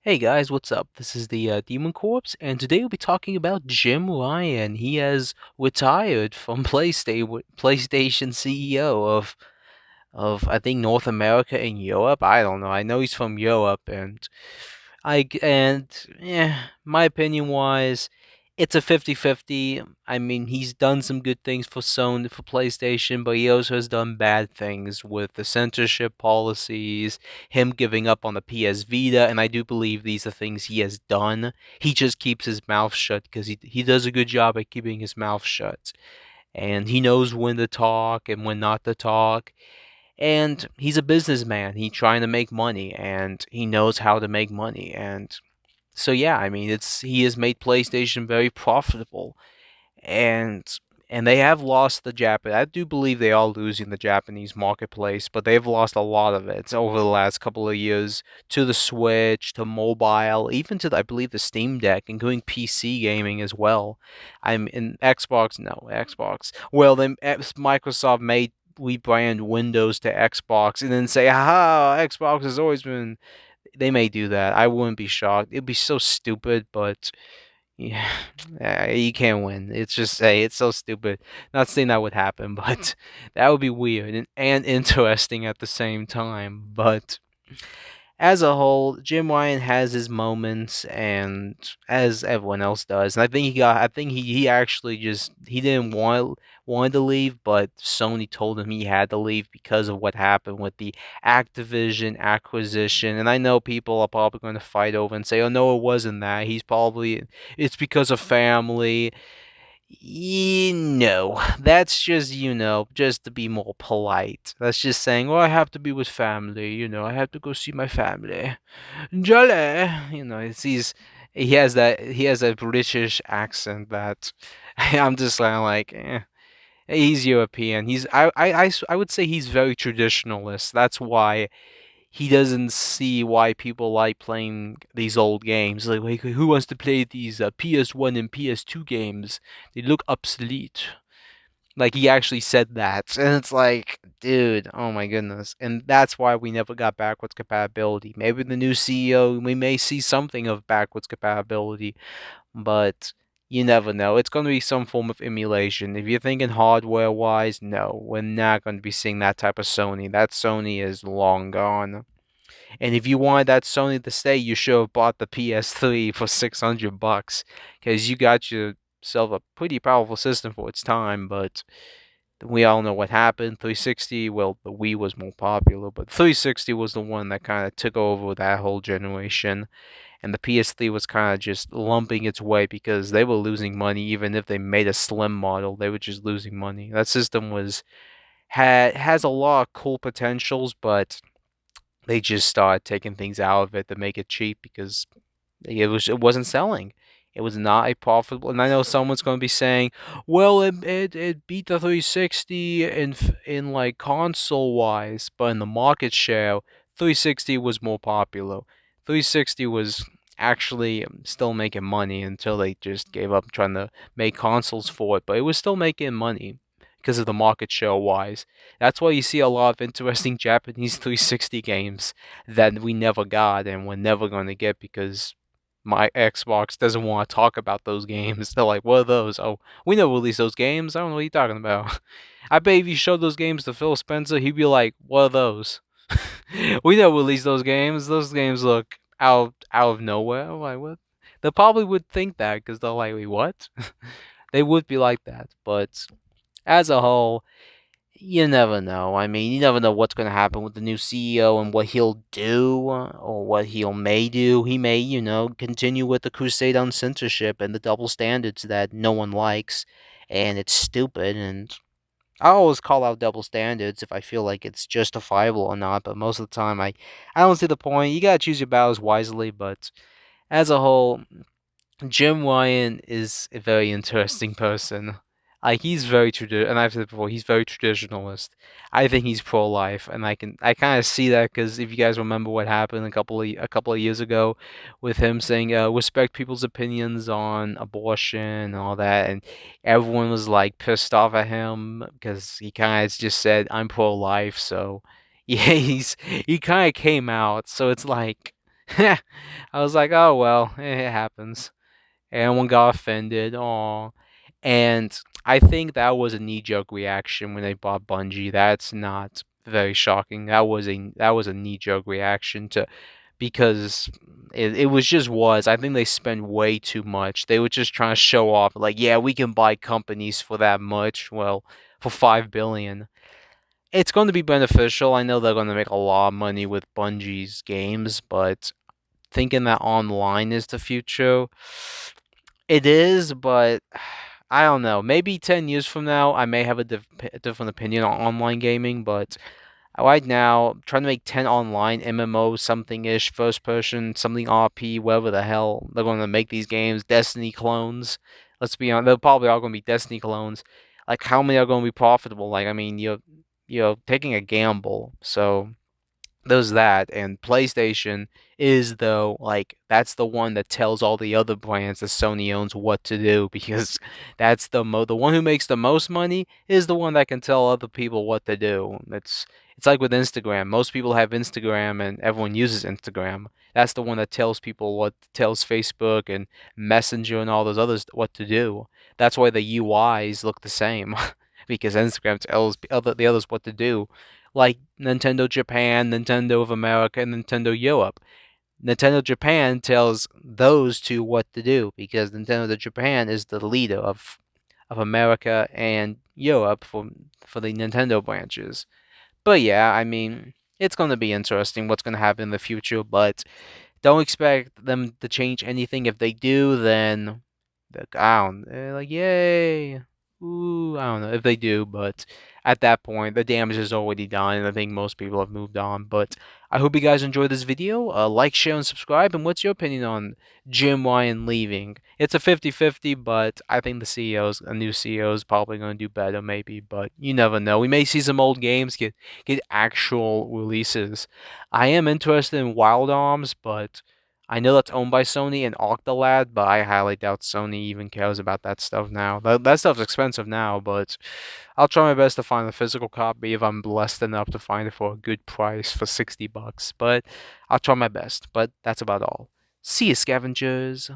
Hey guys, what's up? This is the Demon Corpse, and today we'll be talking about Jim Ryan. He has retired from PlayStation CEO of I think North America and Europe. I don't know. I know he's from Europe, and my opinion wise, it's a 50-50. I mean, he's done some good things for Sony for PlayStation, but he also has done bad things with the censorship policies, him giving up on the PS Vita, and I do believe these are things he has done. He just keeps his mouth shut because he does a good job at keeping his mouth shut. And he knows when to talk and when not to talk. And he's a businessman. He's trying to make money, and he knows how to make money. And so yeah, I mean, it's he has made PlayStation very profitable, and they have lost the Japan. I do believe they are losing the Japanese marketplace, but they've lost a lot of it over the last couple of years to the Switch, to mobile, even to I believe the Steam Deck, including PC gaming as well. I'm in Xbox. No, Xbox. Well, then Microsoft made rebrand Windows to Xbox and then say, "Ha, Xbox has always been." They may do that. I wouldn't be shocked. It'd be so stupid, but yeah, you can't win. It's just it's so stupid. Not saying that would happen, but that would be weird and interesting at the same time. But as a whole, Jim Ryan has his moments, and as everyone else does. And I think I think he actually just he didn't want to leave, but Sony told him he had to leave because of what happened with the Activision acquisition. And I know people are probably going to fight over and say, "Oh no, it wasn't that. It's because of family." No, that's just, just to be more polite. That's just saying, "Oh, I have to be with family, I have to go see my family." Jolly, he has a British accent that I'm just like, he's European. I would say he's very traditionalist. That's why he doesn't see why people like playing these old games. Like who wants to play these PS1 and PS2 games? They look obsolete. Like he actually said that, and it's like, dude, oh my goodness. And that's why we never got backwards compatibility. Maybe the new CEO, we may see something of backwards compatibility, but you never know. It's going to be some form of emulation. If you're thinking hardware wise, no, we're not going to be seeing that type of Sony. That Sony is long gone. And if you wanted that Sony to stay, you should have bought the PS3 for $600 because you got yourself a pretty powerful system for its time. But we all know what happened. 360, well, the Wii was more popular, but 360 was the one that kind of took over that whole generation. And the PS3 was kind of just lumping its way because they were losing money. Even if they made a slim model, they were just losing money. That system has a lot of cool potentials, but they just started taking things out of it to make it cheap because it wasn't selling. It was not a profitable. And I know someone's going to be saying, "Well, it beat the 360 in like console wise, but in the market share, 360 was more popular. 360 was actually still making money until they just gave up trying to make consoles for it, but it was still making money because of the market share wise. That's why you see a lot of interesting Japanese 360 games that we never got and we're never going to get because my Xbox doesn't want to talk about those games. They're like, "What are those? Oh, we never released those games. I don't know what you're talking about." I bet if you showed those games to Phil Spencer, he'd be like, "What are those?" We never released those games. Those games look out of nowhere. I'm like, what? They probably would think that because they're like, "Wait, what?" They would be like that. But as a whole, you never know. I mean, you never know what's going to happen with the new CEO and what he'll do or what he'll may do. He may, continue with the crusade on censorship and the double standards that no one likes, and it's stupid. And I always call out double standards if I feel like it's justifiable or not. But most of the time, I don't see the point. You gotta choose your battles wisely. But as a whole, Jim Ryan is a very interesting person. Like he's very and I've said before, he's very traditionalist. I think he's pro-life, and I kind of see that because if you guys remember what happened a couple of years ago, with him saying respect people's opinions on abortion and all that, and everyone was like pissed off at him because he kind of just said I'm pro-life. So yeah, he kind of came out. So it's like. I was like, oh well, it happens. Everyone got offended. Aw. And I think that was a knee-jerk reaction when they bought Bungie. That's not very shocking. That was a knee-jerk reaction to because it was just was. I think they spent way too much. They were just trying to show off, like, yeah, we can buy companies for that much. Well, for 5 billion. It's going to be beneficial. I know they're going to make a lot of money with Bungie's games, but thinking that online is the future, it is, but I don't know. Maybe 10 years from now, I may have a different opinion on online gaming, but right now, trying to make 10 online MMO something ish, first person, something RP, whatever the hell they're going to make these games, Destiny clones. Let's be honest, they're probably all going to be Destiny clones. Like, how many are going to be profitable? Like, I mean, you're taking a gamble. So there's that, and PlayStation is though like that's the one that tells all the other brands that Sony owns what to do because that's the one who makes the most money is the one that can tell other people what to do. It's like with Instagram. Most people have Instagram and everyone uses Instagram. That's the one that tells people what tells Facebook and Messenger and all those others what to do. That's why the UIs look the same because Instagram tells the others what to do, like Nintendo Japan, Nintendo of America, and Nintendo Europe. Nintendo Japan tells those two what to do because Nintendo Japan is the leader of America and Europe for the Nintendo branches. But yeah, I mean, it's going to be interesting what's going to happen in the future, but don't expect them to change anything. If they do, then I don't like yay. Ooh, I don't know if they do, but at that point, the damage is already done, and I think most people have moved on. But I hope you guys enjoyed this video. Like, share, and subscribe. And what's your opinion on Jim Ryan leaving? It's a 50-50, but I think a new CEO is probably going to do better, maybe. But you never know. We may see some old games get actual releases. I am interested in Wild Arms, but I know that's owned by Sony and Octolad, but I highly doubt Sony even cares about that stuff now. That stuff's expensive now, but I'll try my best to find a physical copy if I'm blessed enough to find it for a good price for 60 bucks. But I'll try my best. But that's about all. See you, scavengers.